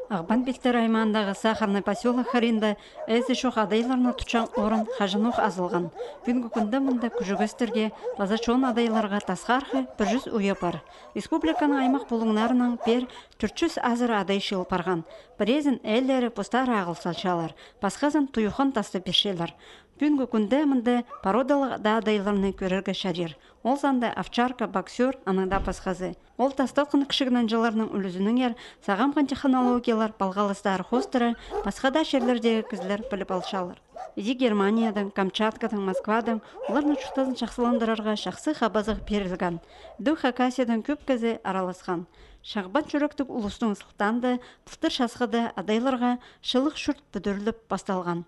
Ағбан Бектер аймағындағы Сахарный поселок харинда әзі шоқ адайларына тұчан орын хажынуқ азылған. Бүгінгі күнді мұнда күжігістерге лазачон адайларға тасқарқы 100 уя бар. Республиканың аймақ болыңнарынан бер 400 азыр адай шыл парған. Бірезін әлдері постар ағыл салшалар, басқазын тұйухан тасты бершелер. Бүгінгі күнді мұнда пародалық да адайларыны көрерге шарир. Ол занда овчарка, боксер, аныңда пасқазы. Ол тасталқын кішігінен жыларының үлізінің ер, сағамған технологиялар, балғалыстары хостыры, басқада шерлердегі кізлер біліп алшалар. Иди Германиядан, Камчаткадан, Москвадан, олардың шықтазын шақсыландырарға шақсы қабазық берілген. Ду Хакасиядан көп кізі араласқан. Шағбат жүректік ұлыстың сұлтанды, пұлтыр шасқыды адайларға шылық шүрт бүдіріліп басталған.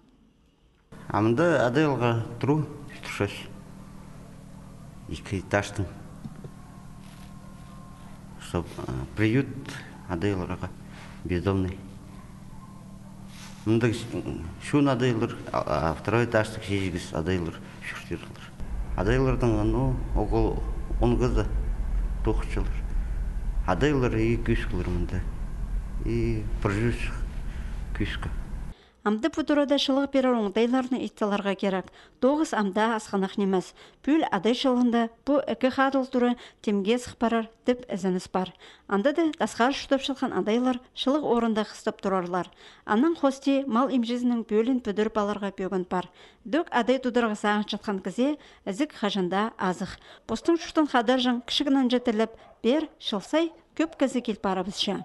Амында адайлға тұру, тұршаш. Екі этаждың. Чтоб приют адайларға бездомный. Мында шун адайлар, второй этаждық жегіз адайлар шүртерлер. Адайлардың оғыл 10 қызы 9 жылыр. Адайлар 200 жылыр мында. И прожүш күшкі. Амды пұтырада шылық берер оңдайларыны итталарға керек. 9 амда асқанақ немес. Пүл адай шылығында бұл 2 қадыл тұры темге сықпарар деп әзініс бар. Анда да тасқар шүтіп шылған адайлар шылық орында қыстып тұрарлар. Анның хости мал имжізінің бөлін бүдір баларға бөгін бар. Дөк адай тұдырғы сағын жатқан кізе әзік қажында азық. Постың шүтін қадар жың кішігінен жетіліп, бер шылсай көп кізі кел барабызша.